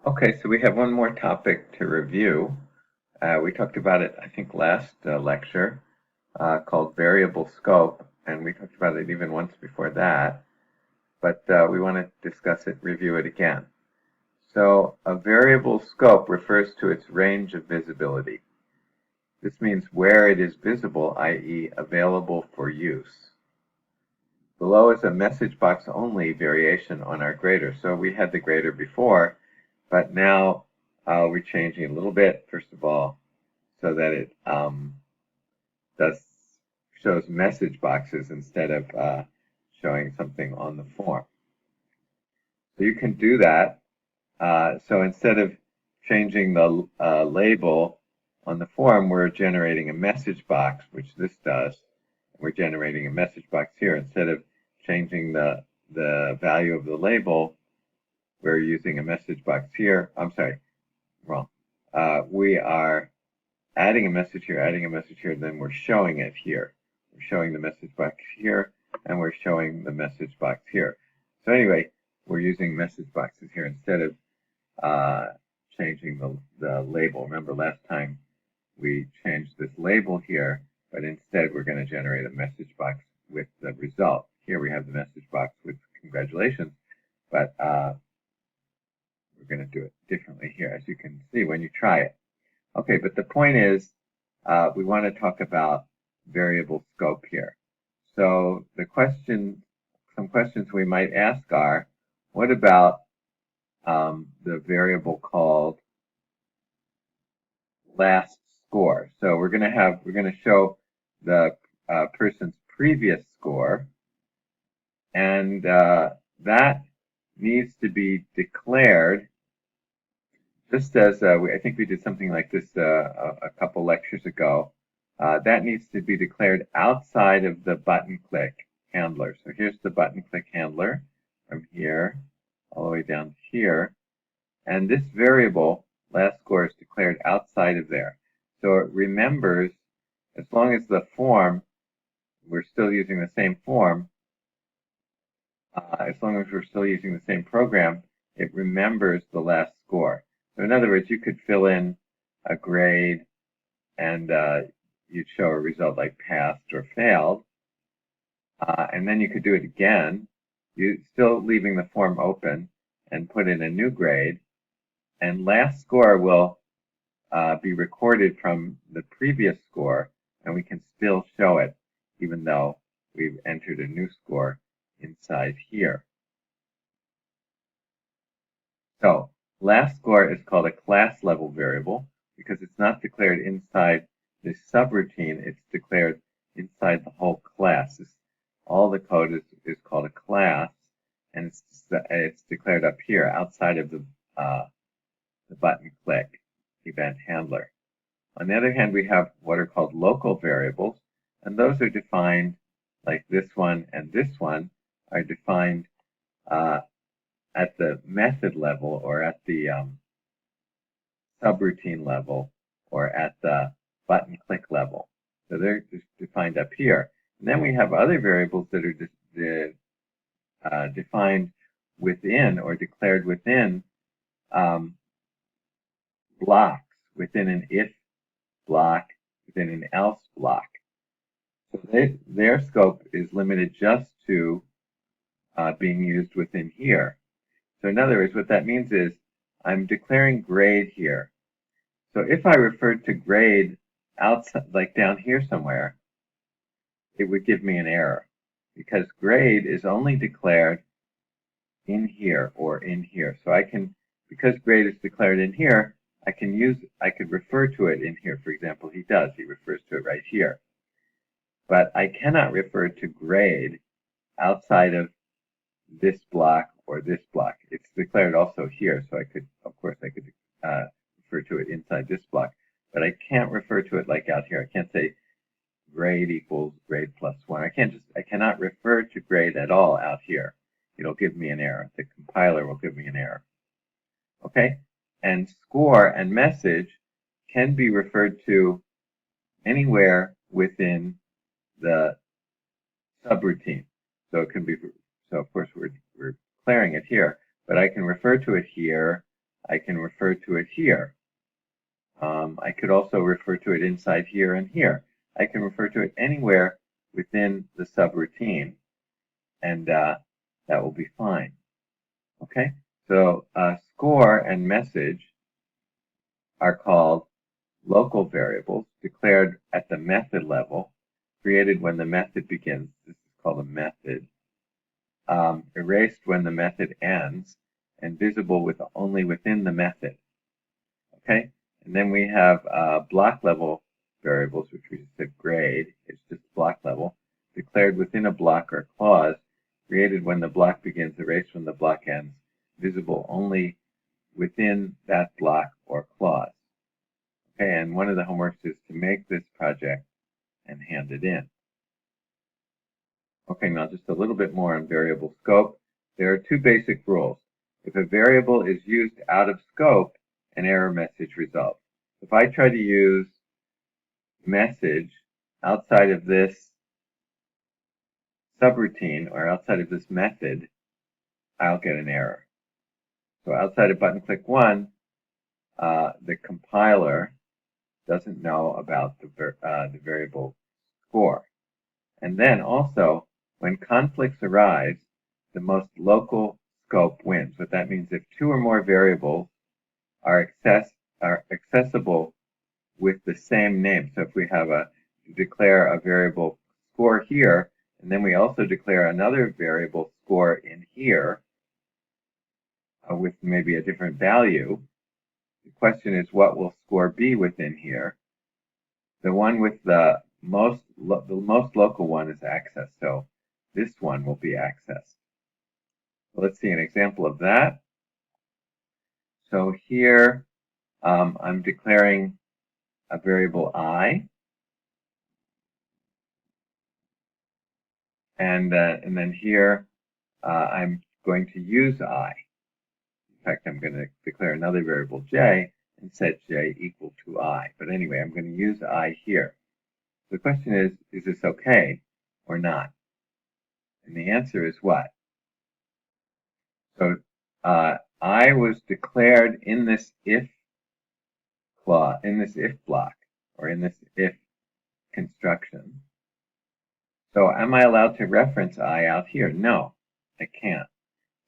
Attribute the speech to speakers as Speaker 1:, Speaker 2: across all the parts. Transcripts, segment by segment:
Speaker 1: Okay, so we have one more topic to review. We talked about it, I think, last lecture, called variable scope, and we talked about it even once before that, but we want to discuss it, review it again. So a variable scope refers to its range of visibility. This means where it is visible, i.e. available for use. Below is a message box only variation on our grader. So we had the grader before, but now we're changing it a little bit, first of all, so that it shows message boxes instead of showing something on the form. So you can do that. So instead of changing the label on the form, we're generating a message box, which this does. We're generating a message box here. Instead of changing the value of the label, we're using a message box here. I'm sorry, wrong. We are adding a message here, then we're showing it here. We're showing the message box here, and we're showing the message box here. So anyway, we're using message boxes here instead of changing the label. Remember last time we changed this label here, but instead we're going to generate a message box with the result. Here we have the message box with congratulations, but we're going to do it differently here, as you can see when you try it. Okay, but the point is, we want to talk about variable scope here. So some questions we might ask are, what about the variable called last score? So we're going to show the person's previous score, and that needs to be declared just as I think we did something like this a couple lectures ago. That needs to be declared outside of the button click handler. So here's the button click handler from here all the way down here. And this variable, last score, is declared outside of there. So it remembers, as long as the form, we're still using the same form, as long as we're still using the same program, it remembers the last score. So in other words, you could fill in a grade and you'd show a result like passed or failed. And then you could do it again, you still leaving the form open, and put in a new grade. And last score will be recorded from the previous score, and we can still show it even though we've entered a new score inside here. So last score is called a class level variable because it's not declared inside this subroutine, it's declared inside the whole class. All the code is called a class, and it's declared up here outside of the button click event handler. On the other hand, we have what are called local variables, and those are defined like this one and this one are defined at the method level or at the subroutine level or at the button click level. So they're just defined up here. And then we have other variables that are defined within or declared within blocks, within an if block, within an else block. So their scope is limited just to being used within here. So in other words, what that means is I'm declaring grade here. So if I referred to grade outside, like down here somewhere, it would give me an error because grade is only declared in here or in here. So because grade is declared in here, I could refer to it in here. For example, he refers to it right here. But I cannot refer to grade outside of this block or this block. It's declared also here, so of course I could refer to it inside this block, but I can't refer to it like out here. I can't say grade equals grade plus 1. I cannot refer to grade at all out here. It'll give me an error. The compiler will give me an error. Okay? And score and message can be referred to anywhere within the subroutine. So it can be, so of course we're declaring it here, but I can refer to it here. I can refer to it here. I could also refer to it inside here and here. I can refer to it anywhere within the subroutine, and that will be fine. Okay, so score and message are called local variables declared at the method level, created when the method begins. This is called a method. Erased when the method ends, and visible with only within the method. Okay, and then we have block level variables, which we just said grade. It's just block level, declared within a block or clause, created when the block begins, erased when the block ends, visible only within that block or clause. Okay, and one of the homeworks is to make this project and hand it in. Okay, now just a little bit more on variable scope. There are two basic rules. If a variable is used out of scope, an error message results. If I try to use message outside of this subroutine or outside of this method, I'll get an error. So outside of button click 1, the compiler doesn't know about the variable score. And then also, when conflicts arise, the most local scope wins. What that means, if two or more variables are accessible with the same name. So if we have declare a variable score here, and then we also declare another variable score in here with maybe a different value, the question is, what will score be within here? The one with the most local one is accessed, so this one will be accessed. So let's see an example of that. So here I'm declaring a variable I, and then here I'm going to use I. In fact, I'm going to declare another variable j and set j equal to I. But anyway, I'm going to use I here. The question is this okay or not? And the answer is what? So I was declared in this if clause, in this if block, or in this if construction. So am I allowed to reference I out here? No, I can't.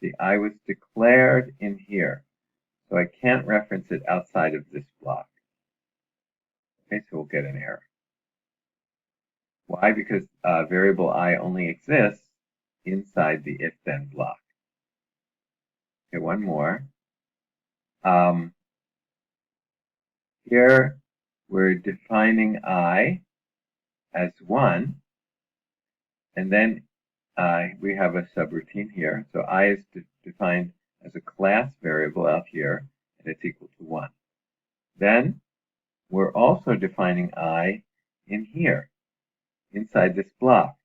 Speaker 1: See, I was declared in here, so I can't reference it outside of this block. Okay, so we'll get an error. Why? Because variable I only exists inside the if-then block. Okay, one more. Here we're defining I as 1, and then we have a subroutine here. So I is defined as a class variable out here, and it's equal to 1. Then we're also defining I in here, inside this block.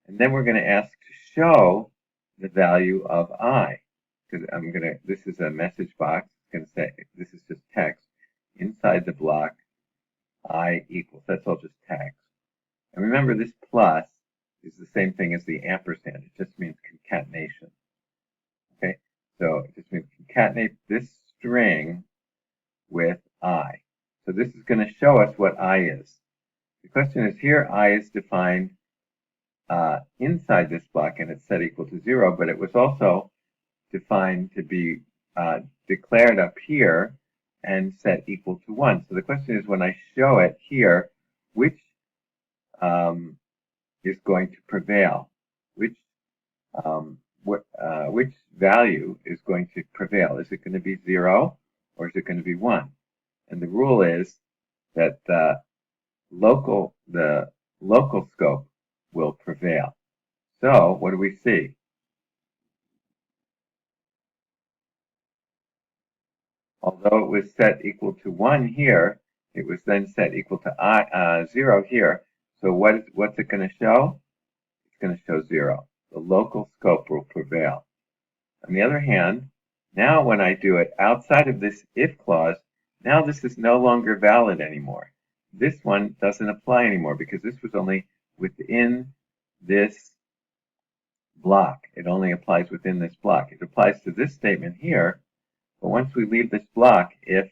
Speaker 1: And then we're going to ask to show the value of I. Because this is a message box. It's going to say, this is just text. Inside the block, I equals. That's all just text. And remember, this plus is the same thing as the ampersand. It just means concatenation. Okay, so it just means concatenate this string with I. So this is going to show us what I is. The question is, here I is defined inside this block, and it's set equal to 0, but it was also defined to be declared up here and set equal to 1. So the question is, when I show it here, which is going to prevail? Which value is going to prevail? Is it going to be 0 or is it going to be 1? And the rule is that the local scope will prevail. So what do we see? Although it was set equal to 1 here, it was then set equal to 0 here. So what's it going to show? It's going to show 0. The local scope will prevail. On the other hand, now when I do it outside of this if clause, now this is no longer valid anymore. This one doesn't apply anymore because this was only within this block. It only applies within this block. It applies to this statement here, But once we leave this block, if,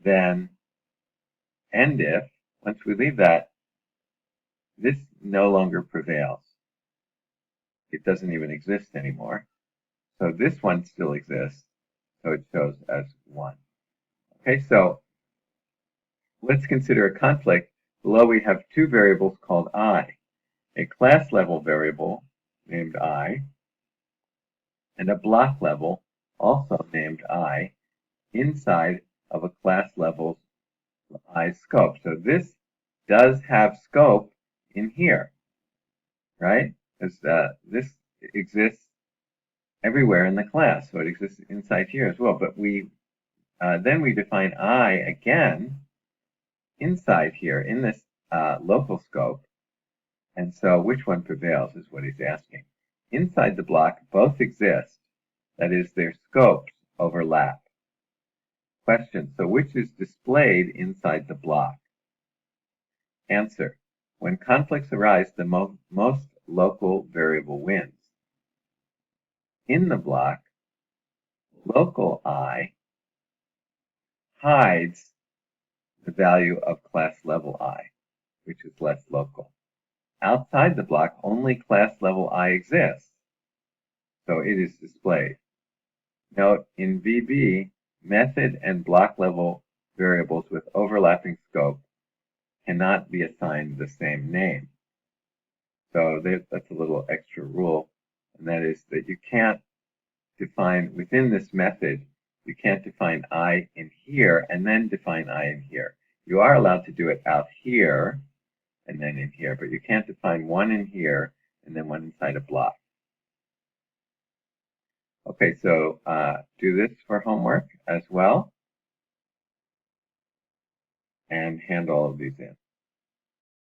Speaker 1: then, end if, once we leave that, this no longer prevails. It doesn't even exist anymore. So this one still exists, so it shows as 1. Okay, so let's consider a conflict. Below we have two variables called I, a class level variable named I, and a block level also named I inside of a class level's I scope. So this does have scope in here, right? Because this exists everywhere in the class, so it exists inside here as well. But then we define I again inside here in this local scope. And so which one prevails is what he's asking. Inside the block, both exist. That is, their scopes overlap. Question, so which is displayed inside the block? Answer, when conflicts arise, the most local variable wins. In the block, local I hides the value of class level I, which is less local. Outside the block, only class level I exists, so it is displayed. Note, in VB, method and block level variables with overlapping scope cannot be assigned the same name. So that's a little extra rule, and that is that you can't define, within this method, you can't define I in here and then define I in here. You are allowed to do it out here and then in here, but you can't define one in here and then one inside a block. Okay, so do this for homework as well and hand all of these in.